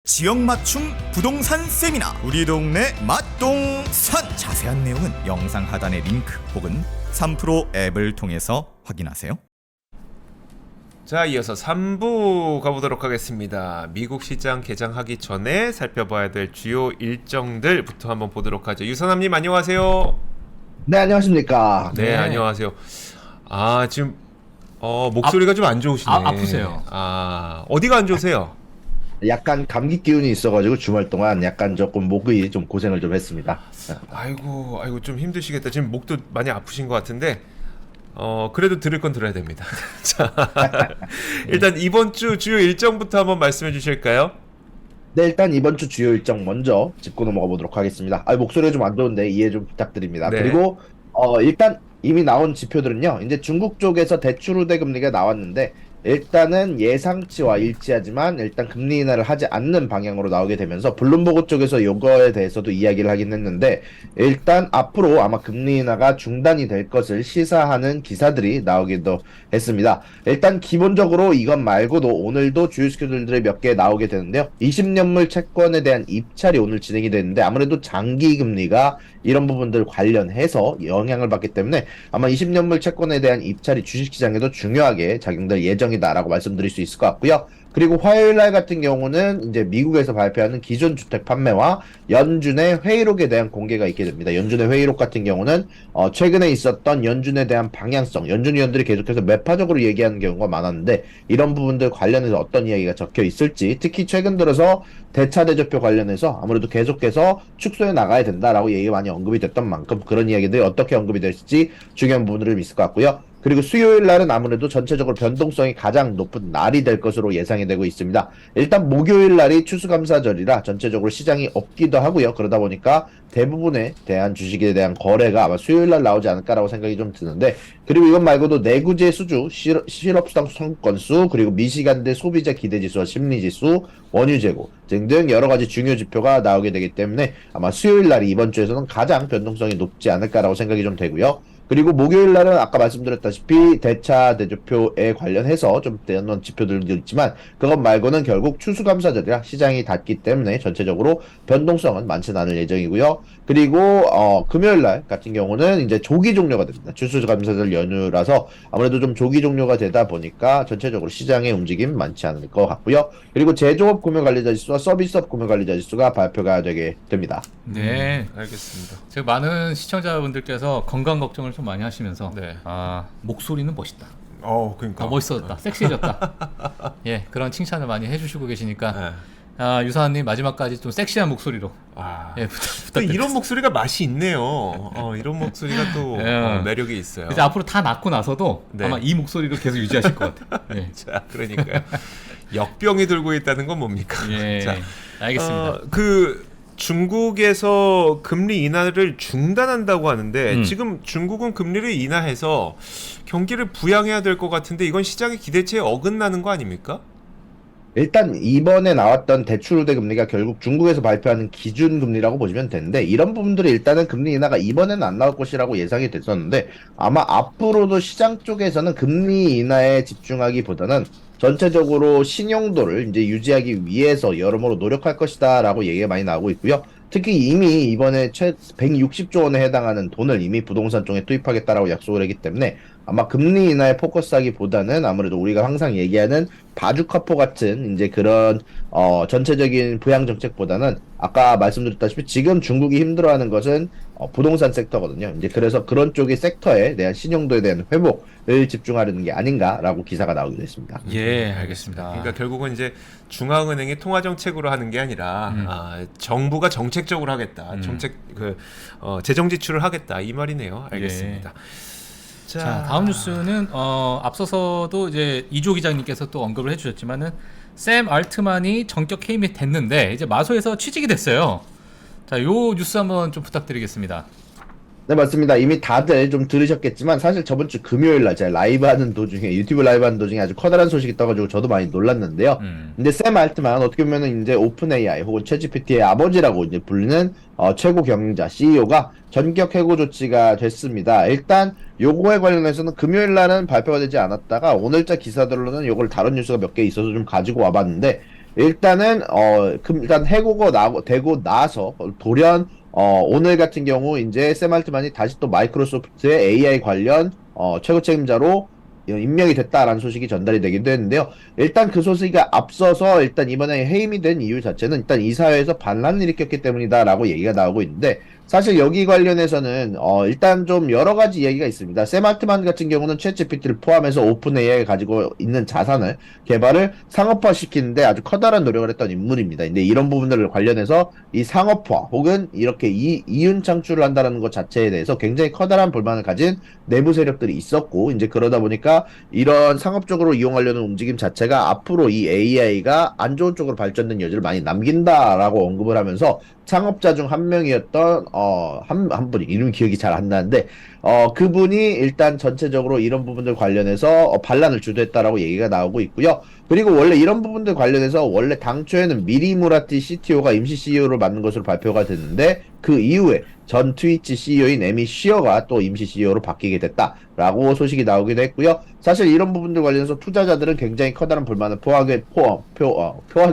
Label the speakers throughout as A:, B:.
A: 지역 맞춤 부동산 세미나 우리 동네 맛동산 자세한 내용은 영상 하단의 링크 혹은 3프로 앱을 통해서 확인하세요.
B: 자, 이어서 3부 가보도록 하겠습니다. 미국 시장 개장하기 전에 살펴봐야 될 주요 일정들부터 한번 보도록 하죠. 유선남님 안녕하세요.
C: 네, 안녕하십니까.
B: 네, 안녕하세요. 아, 지금 목소리가 좀 안 좋으시네.
D: 아프세요.
B: 아, 어디가 안 좋으세요?
C: 약간 감기 기운이 있어가지고 주말 동안 약간 조금 목이 좀 고생을 좀 했습니다.
B: 아이고 좀 힘드시겠다. 지금 목도 많이 아프신 것 같은데 그래도 들을 건 들어야 됩니다. 자, 일단 이번 주 주요 일정부터 한번 말씀해 주실까요?
C: 네, 일단 이번 주 주요 일정 먼저 짚고 넘어가 보도록 하겠습니다. 목소리가 좀 안 좋은데 이해 좀 부탁드립니다.
B: 네.
C: 그리고 일단 이미 나온 지표들은요. 이제 중국 쪽에서 대출 우대 금리가 나왔는데 일단은 예상치와 일치하지만 일단 금리 인하를 하지 않는 방향으로 나오게 되면서 블룸버그 쪽에서 이거에 대해서도 이야기를 하긴 했는데 일단 앞으로 아마 금리 인하가 중단이 될 것을 시사하는 기사들이 나오기도 했습니다. 일단 기본적으로 이것 말고도 오늘도 주요 스케줄들이 몇 개 나오게 되는데요. 20년물 채권에 대한 입찰이 오늘 진행이 되는데 아무래도 장기 금리가 이런 부분들 관련해서 영향을 받기 때문에 아마 20년물 채권에 대한 입찰이 주식시장에도 중요하게 작용될 예정이다라고 말씀드릴 수 있을 것 같고요. 그리고 화요일 날 같은 경우는 이제 미국에서 발표하는 기존 주택 판매와 연준의 회의록에 대한 공개가 있게 됩니다. 연준의 회의록 같은 경우는 최근에 있었던 연준에 대한 방향성, 연준 위원들이 계속해서 매파적으로 얘기하는 경우가 많았는데 이런 부분들 관련해서 어떤 이야기가 적혀 있을지, 특히 최근 들어서 대차 대조표 관련해서 아무래도 계속해서 축소해 나가야 된다라고 얘기가 많이 언급이 됐던 만큼 그런 이야기들이 어떻게 언급이 될지 중요한 부분들이 있을 것 같고요. 그리고 수요일 날은 아무래도 전체적으로 변동성이 가장 높은 날이 될 것으로 예상이 되고 있습니다. 일단 목요일 날이 추수감사절이라 전체적으로 시장이 없기도 하고요. 그러다 보니까 대부분에 대한 주식에 대한 거래가 아마 수요일 날 나오지 않을까라고 생각이 좀 드는데, 그리고 이것 말고도 내구재 수주, 실업수당 청구건수, 그리고 미시간대 소비자 기대지수와 심리지수, 원유 재고 등등 여러 가지 중요 지표가 나오게 되기 때문에 아마 수요일 날이 이번 주에서는 가장 변동성이 높지 않을까라고 생각이 좀 되고요. 그리고 목요일 날은 아까 말씀드렸다시피 대차 대조표에 관련해서 좀 대한 지표들도 있지만 그것 말고는 결국 추수감사절이라 시장이 닫기 때문에 전체적으로 변동성은 많지는 않을 예정이고요. 그리고 금요일 날 같은 경우는 이제 조기 종료가 됩니다. 추수감사절 연휴라서 아무래도 좀 조기 종료가 되다 보니까 전체적으로 시장의 움직임 많지 않을 것 같고요. 그리고 제조업 구매관리자 지수와 서비스업 구매관리자 지수가 발표가 되게 됩니다.
D: 네,
B: 알겠습니다.
D: 제가 많은 시청자분들께서 건강 걱정을 좀 많이 하시면서
B: 네.
D: 목소리는 멋있다.
B: 그러니까
D: 더 멋있어졌다. 섹시해졌다. 예, 그런 칭찬을 많이 해주시고 계시니까
B: 네.
D: 유사한님 마지막까지 좀 섹시한 목소리로 예,
B: 또
D: 부탁드립니다.
B: 이런 목소리가 맛이 있네요. 이런 목소리가 또
D: 예.
B: 매력이 있어요.
D: 이제 앞으로 다 낫고 나서도
B: 네.
D: 아마 이 목소리로 계속 유지하실 것 같아요. 예.
B: 자, 그러니까요. 역병이 들고 있다는 건 뭡니까?
D: 예,
B: 자,
D: 알겠습니다.
B: 중국에서 금리 인하를 중단한다고 하는데 지금 중국은 금리를 인하해서 경기를 부양해야 될 것 같은데 이건 시장의 기대치에 어긋나는 거 아닙니까?
C: 일단 이번에 나왔던 대출 우대 금리가 결국 중국에서 발표하는 기준 금리라고 보시면 되는데 이런 부분들이 일단은 금리 인하가 이번에는 안 나올 것이라고 예상이 됐었는데 아마 앞으로도 시장 쪽에서는 금리 인하에 집중하기보다는 전체적으로 신용도를 이제 유지하기 위해서 여러모로 노력할 것이다라고 얘기가 많이 나오고 있고요. 특히 이미 이번에 160조 원에 해당하는 돈을 이미 부동산 쪽에 투입하겠다라고 약속을 했기 때문에 아마 금리 인하에 포커스하기보다는 아무래도 우리가 항상 얘기하는 바주카포 같은 이제 그런 전체적인 부양 정책보다는 아까 말씀드렸다시피 지금 중국이 힘들어하는 것은 부동산 섹터거든요. 이제 그래서 그런 쪽의 섹터에 대한 신용도에 대한 회복을 집중하려는 게 아닌가라고 기사가 나오기도 했습니다.
D: 예, 알겠습니다.
B: 그러니까 결국은 이제 중앙은행이 통화 정책으로 하는 게 아니라 정부가 정책적으로 하겠다. 재정 지출을 하겠다 이 말이네요. 알겠습니다.
D: 자, 다음 뉴스는 앞서서도 이제 이조 기자님께서 또 언급을 해주셨지만은 샘 알트만이 전격 해임이 됐는데 이제 마소에서 취직이 됐어요. 자, 요 뉴스 한번 좀 부탁드리겠습니다.
C: 네, 맞습니다. 이미 다들 좀 들으셨겠지만 사실 저번 주 금요일 날 제가 유튜브 라이브 하는 도중에 아주 커다란 소식이 떠가지고 저도 많이 놀랐는데요. 근데 샘 알트만 어떻게 보면은 이제 오픈 AI 혹은 챗GPT의 아버지라고 이제 불리는 최고 경영자 CEO가 전격 해고 조치가 됐습니다. 일단 요거에 관련해서는 금요일 날은 발표가 되지 않았다가 오늘자 기사들로는 요걸 다른 뉴스가 몇 개 있어서 좀 가지고 와봤는데 일단은 일단 해고가 되고 나서 돌연 오늘 같은 경우 이제 샘 알트만이 다시 또 마이크로소프트의 AI 관련 최고 책임자로 임명이 됐다라는 소식이 전달이 되기도 했는데요. 일단 그 소식이 앞서서 일단 이번에 해임이 된 이유 자체는 일단 이 사회에서 반란을 일으켰기 때문이다라고 얘기가 나오고 있는데, 사실 여기 관련해서는 일단 좀 여러 가지 이야기가 있습니다. 샘 알트만 같은 경우는 챗GPT를 포함해서 오픈 AI가 가지고 있는 자산을 개발을 상업화시키는데 아주 커다란 노력을 했던 인물입니다. 근데 이런 부분들을 관련해서 이 상업화 혹은 이렇게 이윤 창출을 한다는 것 자체에 대해서 굉장히 커다란 불만을 가진 내부 세력들이 있었고, 이제 그러다 보니까 이런 상업적으로 이용하려는 움직임 자체가 앞으로 이 AI가 안 좋은 쪽으로 발전된 여지를 많이 남긴다라고 언급을 하면서 창업자 중 한 명이었던 한 분이 이름 기억이 잘 안 나는데 그분이 일단 전체적으로 이런 부분들 관련해서 반란을 주도했다라고 얘기가 나오고 있고요. 그리고 원래 이런 부분들 관련해서 원래 당초에는 미리 무라티 CTO가 임시 CEO를 맡는 것으로 발표가 됐는데, 그 이후에 전 트위치 CEO인 에미 쉬어가 또 임시 CEO로 바뀌게 됐다라고 소식이 나오기도 했고요. 사실 이런 부분들 관련해서 투자자들은 굉장히 커다란 불만을 표하게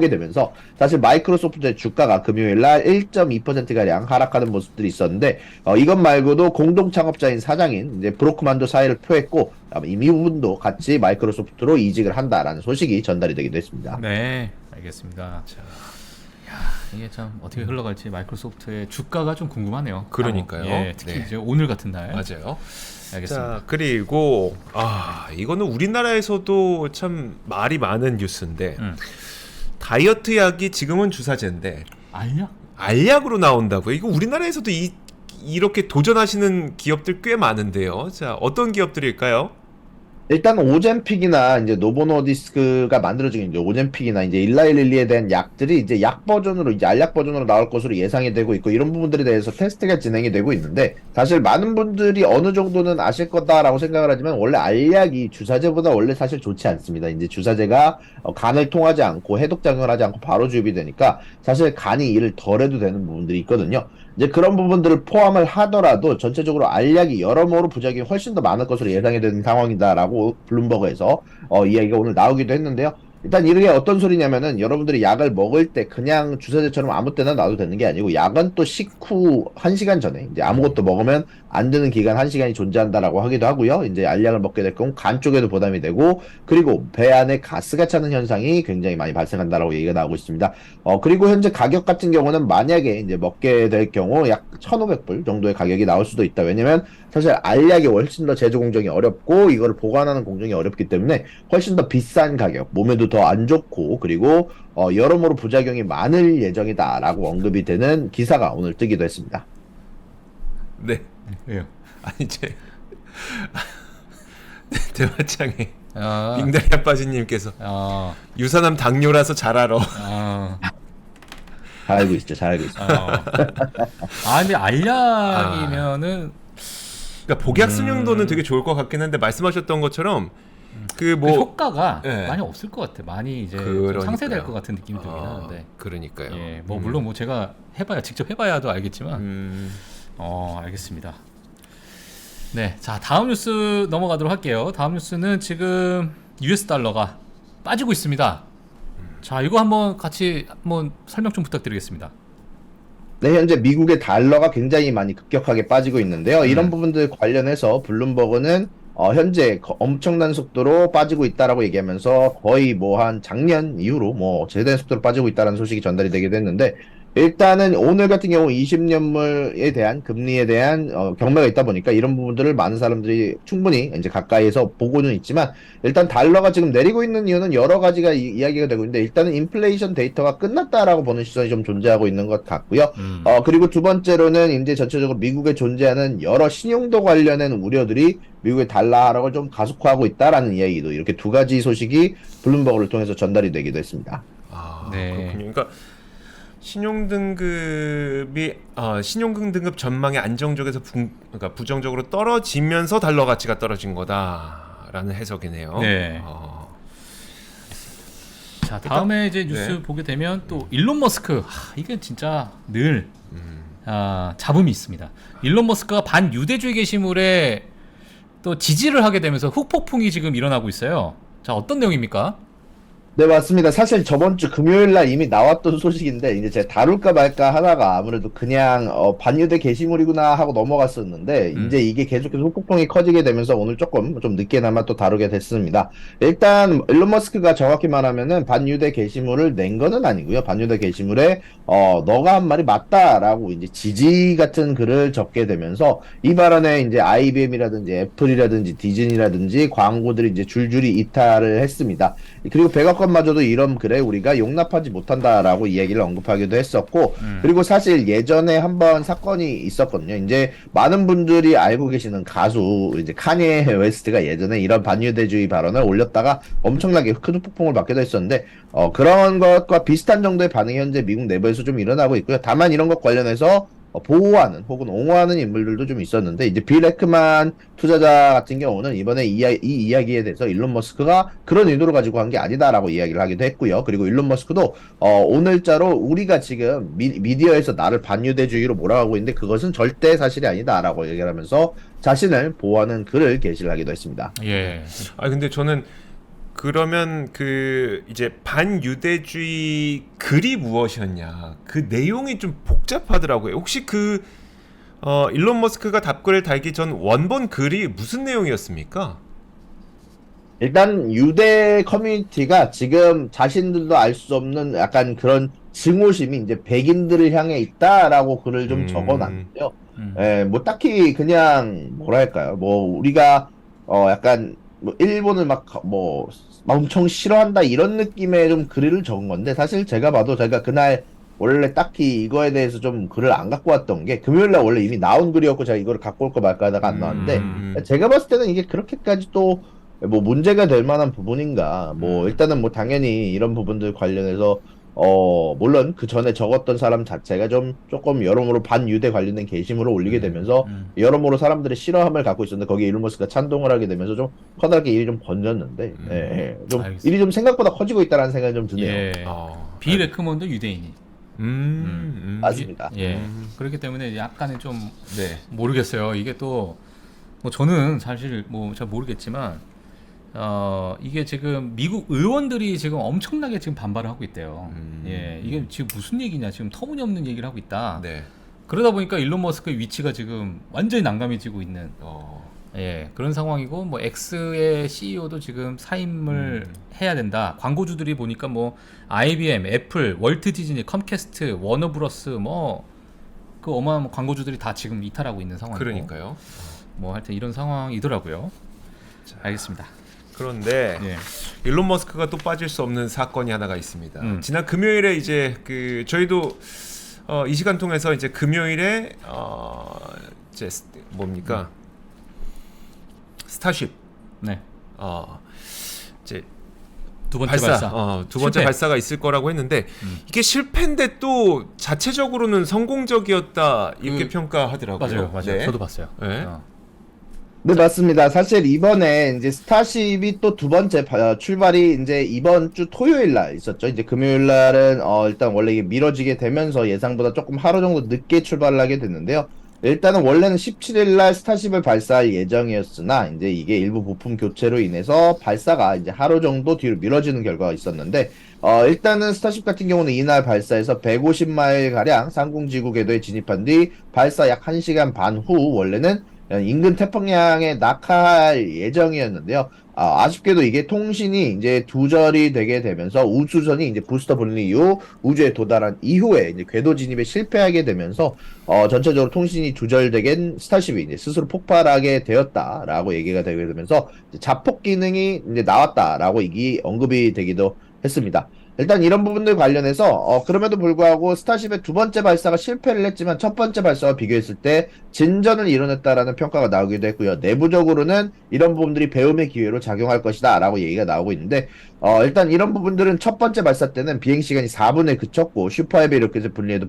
C: 되면서 사실 마이크로소프트의 주가가 금요일날 1.2%가량 하락하는 모습들이 있었는데, 이것 말고도 공동 창업자인 사장인 이제 브로크만도 사의를 표했고, 이미 이분도 같이 마이크로소프트로 이직을 한다라는 소식이 전달이 되기도 했습니다.
D: 네, 알겠습니다. 자, 이게 참 어떻게 흘러갈지 마이크로소프트의 주가가 좀 궁금하네요.
B: 그러니까요.
D: 예, 특히
B: 네.
D: 이제 오늘 같은 날.
B: 맞아요.
D: 알겠습니다.
B: 자, 그리고 이거는 우리나라에서도 참 말이 많은 뉴스인데, 다이어트 약이 지금은 주사제인데
D: 알냐?
B: 알약으로 나온다고요. 이거 우리나라에서도 이렇게 도전하시는 기업들 꽤 많은데요. 자, 어떤 기업들일까요?
C: 일단 오젬픽이나 이제 노보노디스크가 만들어지는 이제 오젬픽이나 이제 일라이릴리에 대한 약들이 이제 약 버전으로 이제 알약 버전으로 나올 것으로 예상이 되고 있고, 이런 부분들에 대해서 테스트가 진행이 되고 있는데, 사실 많은 분들이 어느 정도는 아실 거다라고 생각을 하지만 원래 알약이 주사제보다 원래 사실 좋지 않습니다. 이제 주사제가 간을 통하지 않고 해독 작용을 하지 않고 바로 주입이 되니까 사실 간이 일을 덜 해도 되는 부분들이 있거든요. 이제 그런 부분들을 포함을 하더라도 전체적으로 알약이 여러모로 부작용이 훨씬 더 많을 것으로 예상이 되는 상황이다라고 블룸버그에서 이야기가 오늘 나오기도 했는데요. 일단 이게 어떤 소리냐면은, 여러분들이 약을 먹을 때 그냥 주사제처럼 아무 때나 놔도 되는 게 아니고, 약은 또 식후 1시간 전에 이제 아무것도 먹으면 안 되는 기간 1시간이 존재한다라고 하기도 하고요. 이제 알약을 먹게 될 경우 간 쪽에도 부담이 되고, 그리고 배 안에 가스가 차는 현상이 굉장히 많이 발생한다라고 얘기가 나오고 있습니다. 그리고 현재 가격 같은 경우는 만약에 이제 먹게 될 경우 약 1,500불 정도의 가격이 나올 수도 있다. 왜냐면 사실 알약이 훨씬 더 제조 공정이 어렵고 이거를 보관하는 공정이 어렵기 때문에 훨씬 더 비싼 가격, 몸에도 더 안 좋고, 그리고 여러모로 부작용이 많을 예정이다라고 언급이 되는 기사가 오늘 뜨기도 했습니다.
B: 네.
D: 왜요?
B: 아니 이제 대화창에
D: 아,
B: 빙다리 아빠지님께서
D: 아,
B: 유산암 당뇨라서 잘 알아.
C: 잘 알고 있죠, 잘 알고 있죠.
D: 근데 알약이면은
B: 그러니까 복약 수명도는 되게 좋을 것 같긴 한데, 말씀하셨던 것처럼
D: 그 효과가
B: 예.
D: 많이 없을 것 같아. 많이 이제 좀
B: 그러니까요.
D: 상쇄될 것 같은 느낌이 들긴 하는데.
B: 그러니까요.
D: 예, 뭐 물론 뭐 제가 직접 해봐야도 알겠지만. 알겠습니다. 네, 자 다음 뉴스 넘어가도록 할게요. 다음 뉴스는 지금 US 달러가 빠지고 있습니다. 자, 이거 한번 같이 한번 설명 좀 부탁드리겠습니다.
C: 네, 현재 미국의 달러가 굉장히 많이 급격하게 빠지고 있는데요. 이런 부분들 관련해서 블룸버그는 현재 엄청난 속도로 빠지고 있다라고 얘기하면서 거의 뭐 한 작년 이후로 뭐 제대로 속도로 빠지고 있다는 소식이 전달이 되기도 했는데, 일단은 오늘 같은 경우 20년물에 대한 금리에 대한 경매가 있다 보니까 이런 부분들을 많은 사람들이 충분히 이제 가까이에서 보고는 있지만, 일단 달러가 지금 내리고 있는 이유는 여러 가지가 이야기가 되고 있는데, 일단은 인플레이션 데이터가 끝났다라고 보는 시선이 좀 존재하고 있는 것 같고요. 그리고 두 번째로는 이제 전체적으로 미국에 존재하는 여러 신용도 관련된 우려들이 미국의 달러 하락을 좀 가속화하고 있다라는 이야기도, 이렇게 두 가지 소식이 블룸버그를 통해서 전달이 되기도 했습니다.
D: 네.
B: 그렇군요. 그러니까 신용등 등급 전망이 안정적에서 그러니까 부정적으로 떨어지면서 달러 가치가 떨어진 거다라는 해석이네요.
D: 네. 자, 다음에 이제 뉴스 보게 되면 또 일론 머스크, 이게 진짜 늘 잡음이 있습니다. 일론 머스크가 반유대주의 게시물에 또 지지를 하게 되면서 후폭풍이 지금 일어나고 있어요. 자, 어떤 내용입니까?
C: 네, 맞습니다. 사실 저번 주 금요일 날 이미 나왔던 소식인데, 이제 제가 다룰까 말까 하다가 아무래도 그냥, 반유대 게시물이구나 하고 넘어갔었는데, 이제 이게 계속해서 후폭풍이 커지게 되면서 오늘 조금 좀 늦게나마 또 다루게 됐습니다. 일단, 일론 머스크가 정확히 말하면은 반유대 게시물을 낸 거는 아니고요. 반유대 게시물에, 너가 한 말이 맞다라고 이제 지지 같은 글을 적게 되면서, 이 발언에 이제 IBM이라든지 애플이라든지 디즈니라든지 광고들이 이제 줄줄이 이탈을 했습니다. 그리고 백악관마저도 이런 글에 우리가 용납하지 못한다라고 이야기를 언급하기도 했었고, 그리고 사실 예전에 한번 사건이 있었거든요. 이제 많은 분들이 알고 계시는 가수 이제 카니에 웨스트가 예전에 이런 반유대주의 발언을 올렸다가 엄청나게 큰 폭풍을 맞기도 했었는데, 그런 것과 비슷한 정도의 반응이 현재 미국 내부에서 좀 일어나고 있고요. 다만 이런 것 관련해서 보호하는 혹은 옹호하는 인물들도 좀 있었는데, 이제 빌 에크만 투자자 같은 경우는 이번에 이 이야기에 대해서 일론 머스크가 그런 의도를 가지고 한 게 아니다라고 이야기를 하기도 했고요. 그리고 일론 머스크도 오늘자로 우리가 지금 미디어에서 나를 반유대주의로 몰아가고 있는데 그것은 절대 사실이 아니다라고 얘기를 하면서 자신을 보호하는 글을 게시를 하기도 했습니다.
D: 예.
B: 아 근데 저는 그러면 그 이제 반유대주의 글이 무엇이었냐 그 내용이 좀 복잡하더라고요. 혹시 그 일론 머스크가 답글을 달기 전 원본 글이 무슨 내용이었습니까?
C: 일단 유대 커뮤니티가 지금 자신들도 알 수 없는 약간 그런 증오심이 이제 백인들을 향해 있다라고 글을 좀 적어놨는데요. 뭐 딱히 그냥 뭐랄까요, 뭐 우리가 약간 뭐 일본을 막 엄청 싫어한다 이런 느낌의 좀 글을 적은 건데, 사실 제가 봐도 제가 그날 원래 딱히 이거에 대해서 좀 글을 안 갖고 왔던 게 금요일날 원래 이미 나온 글이었고 제가 이거를 갖고 올까 말까 하다가 안 나왔는데, 제가 봤을 때는 이게 그렇게까지 또 뭐 문제가 될 만한 부분인가, 뭐 일단은 뭐 당연히 이런 부분들 관련해서 물론 그 전에 적었던 사람 자체가 좀 조금 여러모로 반유대 관련된 게시물을 올리게 되면서 여러모로 사람들의 싫어함을 갖고 있었는데, 거기에 일론 머스크가 찬동을 하게 되면서 좀 커다랗게 일이 좀 번졌는데, 좀
D: 알겠습니다.
C: 일이 좀 생각보다 커지고 있다는 생각이 좀 드네요.
D: 예. 빌 에크먼도 유대인이.
C: 맞습니다.
D: 예. 그렇기 때문에 약간은 좀
B: 네.
D: 모르겠어요. 이게 또 뭐 저는 사실 뭐 잘 모르겠지만 이게 지금 미국 의원들이 지금 엄청나게 지금 반발을 하고 있대요. 예. 이게 지금 무슨 얘기냐? 지금 터무니없는 얘기를 하고 있다.
B: 네.
D: 그러다 보니까 일론 머스크의 위치가 지금 완전히 난감해지고 있는 예, 그런 상황이고, 뭐 X의 CEO도 지금 사임을 해야 된다. 광고주들이 보니까 뭐 IBM, 애플, 월트 디즈니, 컴캐스트, 워너브러스 뭐 그 어마어마한 광고주들이 다 지금 이탈하고 있는 상황이고.
B: 그러니까요.
D: 뭐 하여튼 이런 상황이더라고요.
B: 자,
D: 알겠습니다.
B: 그런데
D: 예.
B: 일론 머스크가 또 빠질 수 없는 사건이 하나가 있습니다. 지난 금요일에 이제 그 저희도 이 시간 통해서 이제 금요일에 이제 뭡니까? 스타쉽
D: 네.
B: 이제
D: 두 번째 발사.
B: 두 번째
D: 실패.
B: 발사가 있을 거라고 했는데 이게 실패인데 또 자체적으로는 성공적이었다 이렇게 평가하더라고요.
D: 맞아요.
B: 네.
D: 저도 봤어요.
B: 네.
C: 네, 맞습니다. 사실 이번에 이제 스타쉽이 또 두 번째 출발이 이제 이번 주 토요일 날 있었죠. 이제 금요일 날은 일단 원래 이게 미뤄지게 되면서 예상보다 조금 하루 정도 늦게 출발을 하게 됐는데요. 일단은 원래는 17일 날 스타쉽을 발사할 예정이었으나 이제 이게 일부 부품 교체로 인해서 발사가 이제 하루 정도 뒤로 미뤄지는 결과가 있었는데, 일단은 스타쉽 같은 경우는 이날 발사해서 150마일 가량 상공지구 궤도에 진입한 뒤 발사 약 1시간 반 후 원래는 인근 태평양에 낙하할 예정이었는데요. 아쉽게도 이게 통신이 이제 두절이 되게 되면서 우주선이 이제 부스터 분리 이후 우주에 도달한 이후에 이제 궤도 진입에 실패하게 되면서 전체적으로 통신이 두절되게 스타쉽이 이제 스스로 폭발하게 되었다라고 얘기가 되게 되면서 이제 자폭 기능이 이제 나왔다라고 이게 언급이 되기도 했습니다. 일단 이런 부분들 관련해서 그럼에도 불구하고 스타쉽의 두 번째 발사가 실패를 했지만 첫 번째 발사와 비교했을 때 진전을 이뤄냈다라는 평가가 나오기도 했고요. 내부적으로는 이런 부분들이 배움의 기회로 작용할 것이다 라고 얘기가 나오고 있는데, 일단 이런 부분들은 첫 번째 발사 때는 비행시간이 4분에 그쳤고 슈퍼헤비 로켓을 분리해도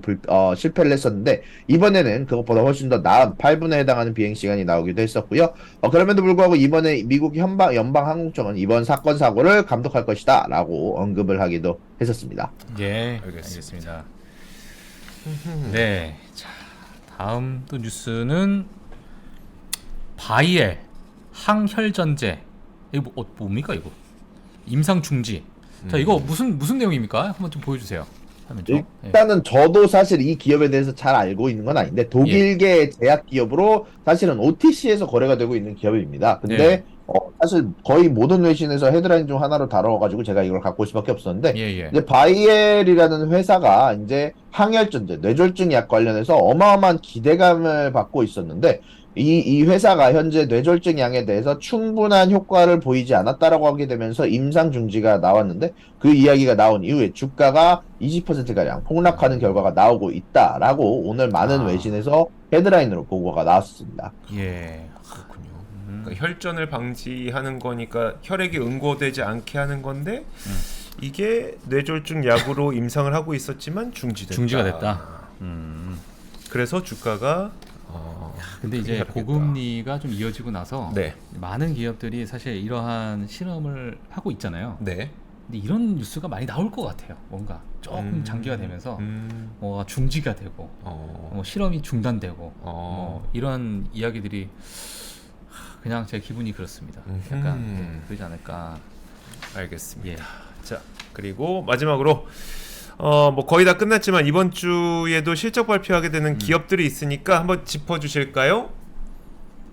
C: 실패를 했었는데, 이번에는 그것보다 훨씬 더 나은 8분에 해당하는 비행시간이 나오기도 했었고요. 그럼에도 불구하고 이번에 미국 연방항공청은 이번 사건 사고를 감독할 것이다 라고 언급을 하기도 했었습니다.
D: 예,
B: 알겠습니다.
D: 알겠습니다. 네, 자 다음 또 뉴스는 바이엘 항혈전제. 이거 뭡니까 이거? 임상 중지. 자, 이거 무슨 내용입니까? 한번 좀 보여주세요. 화면 좀. 예.
C: 일단은 저도 사실 이 기업에 대해서 잘 알고 있는 건 아닌데 독일계 제약 기업으로 사실은 OTC에서 거래가 되고 있는 기업입니다. 근데
D: 예.
C: 사실 거의 모든 외신에서 헤드라인 중 하나로 다뤄가지고 제가 이걸 갖고 올 수밖에 없었는데
D: 예.
C: 이제 바이엘이라는 회사가 이제 항혈전제, 뇌졸중 약 관련해서 어마어마한 기대감을 받고 있었는데 이 회사가 현재 뇌졸중 약에 대해서 충분한 효과를 보이지 않았다라고 하게 되면서 임상 중지가 나왔는데 그 이야기가 나온 이후에 주가가 20%가량 폭락하는 결과가 나오고 있다라고 오늘 많은 외신에서 헤드라인으로 보고가 나왔습니다.
D: 예.
B: 그렇군요. 그러니까 혈전을 방지하는 거니까 혈액이 응고되지 않게 하는 건데 이게 뇌졸중 약으로 임상을 하고 있었지만
D: 중지가 됐다.
B: 그래서 주가가
D: 근데 이제 고금리가 좀 이어지고 나서
B: 네.
D: 많은 기업들이 사실 이러한 실험을 하고 있잖아요.
B: 네.
D: 근데 이런 뉴스가 많이 나올 것 같아요. 뭔가 조금 장기화 되면서 뭐 중지가 되고 뭐 실험이 중단되고 뭐 이런 이야기들이 그냥 제 기분이 그렇습니다. 약간 그러지 않을까.
B: 알겠습니다.
D: 예.
B: 자, 그리고 마지막으로 뭐 거의 다 끝났지만 이번 주에도 실적 발표하게 되는 기업들이 있으니까 한번 짚어 주실까요?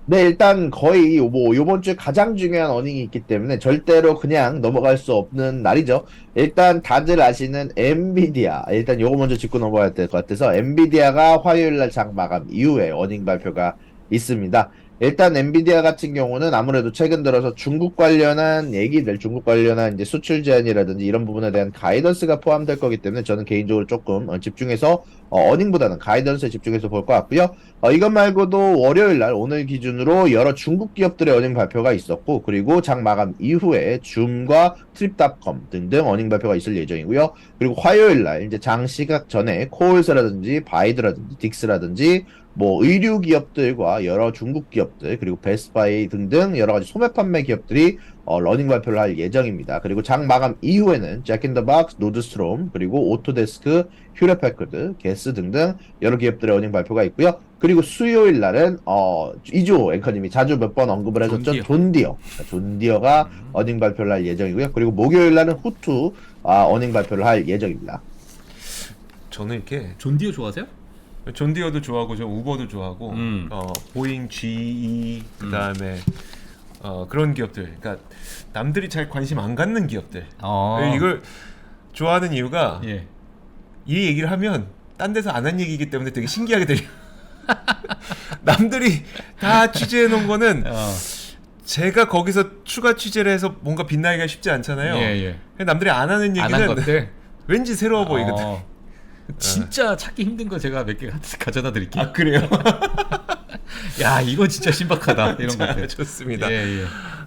C: 네, 일단 거의 뭐 요번 주에 가장 중요한 어닝이 있기 때문에 절대로 그냥 넘어갈 수 없는 날이죠. 일단 다들 아시는 엔비디아, 일단 요거 먼저 짚고 넘어가야 될 것 같아서 엔비디아가 화요일 날 장 마감 이후에 어닝 발표가 있습니다. 일단 엔비디아 같은 경우는 아무래도 최근 들어서 중국 관련한 얘기들, 중국 관련한 이제 수출 제한이라든지 이런 부분에 대한 가이던스가 포함될 거기 때문에 저는 개인적으로 조금 집중해서 어닝보다는 가이던스에 집중해서 볼 것 같고요. 이것 말고도 월요일 날 오늘 기준으로 여러 중국 기업들의 어닝 발표가 있었고 그리고 장 마감 이후에 줌과 트립닷컴 등등 어닝 발표가 있을 예정이고요. 그리고 화요일 날 이제 장 시각 전에 코올스라든지 바이드라든지 딕스라든지 뭐 의류 기업들과 여러 중국 기업들 그리고 베스트바이 등등 여러 가지 소매 판매 기업들이 러닝 발표를 할 예정입니다. 그리고 장 마감 이후에는 잭인더박스, 노드스트롬 그리고 오토데스크, 휴레패커드, 게스 등등 여러 기업들의 러닝 발표가 있고요. 그리고 수요일 날은 이조 앵커님이 자주 몇 번 언급을 하셨던 존디어가 어닝 발표를 할 예정이고요. 그리고 목요일 날은 후투 어닝 발표를 할 예정입니다.
B: 저는 이렇게
D: 존디어 좋아하세요?
B: 존디어도 좋아하고 저 우버도 좋아하고 보잉, GE 그다음에 그런 기업들. 그러니까 남들이 잘 관심 안 갖는 기업들. 이걸 좋아하는 이유가
D: 예.
B: 이 얘기를 하면 딴 데서 안 한 얘기이기 때문에 되게 신기하게 들려. 남들이 다 취재해 놓은 거는 제가 거기서 추가 취재를 해서 뭔가 빛나기가 쉽지 않잖아요.
D: 예.
B: 남들이 안 하는
D: 안 한
B: 얘기는
D: 것들
B: 왠지 새로워 보이거든.
D: 진짜 찾기 힘든 거 제가 몇 개 가져다 드릴게요.
B: 아 그래요?
D: 야 이거 진짜 신박하다 이런 것들.
B: 좋습니다.
D: 예.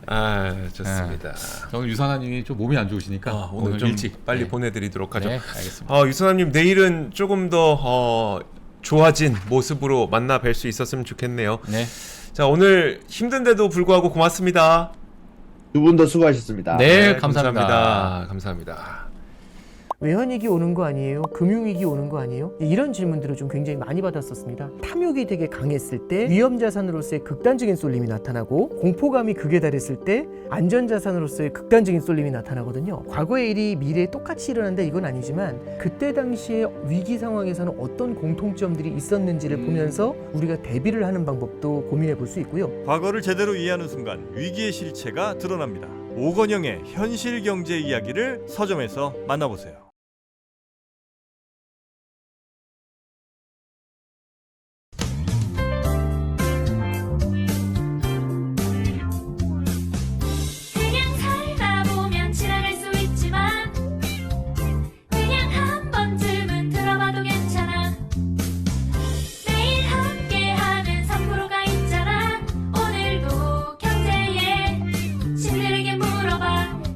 B: 아 좋습니다.
D: 저는 유산아님이 좀 몸이 안 좋으시니까
B: 오늘 좀
D: 일찍
B: 빨리 보내드리도록 하죠.
D: 네, 알겠습니다.
B: 유산아님 내일은 조금 더 좋아진 모습으로 만나 뵐 수 있었으면 좋겠네요.
D: 네.
B: 자 오늘 힘든데도 불구하고 고맙습니다.
C: 두 분 더 수고하셨습니다.
D: 네, 감사합니다.
B: 감사합니다.
E: 외환위기 오는 거 아니에요? 금융위기 오는 거 아니에요? 이런 질문들을 좀 굉장히 많이 받았었습니다. 탐욕이 되게 강했을 때 위험자산으로서의 극단적인 쏠림이 나타나고 공포감이 극에 달했을 때 안전자산으로서의 극단적인 쏠림이 나타나거든요. 과거의 일이 미래에 똑같이 일어난다 이건 아니지만 그때 당시에 위기 상황에서는 어떤 공통점들이 있었는지를 보면서 우리가 대비를 하는 방법도 고민해 볼 수 있고요.
F: 과거를 제대로 이해하는 순간 위기의 실체가 드러납니다. 오건영의 현실 경제 이야기를 서점에서 만나보세요.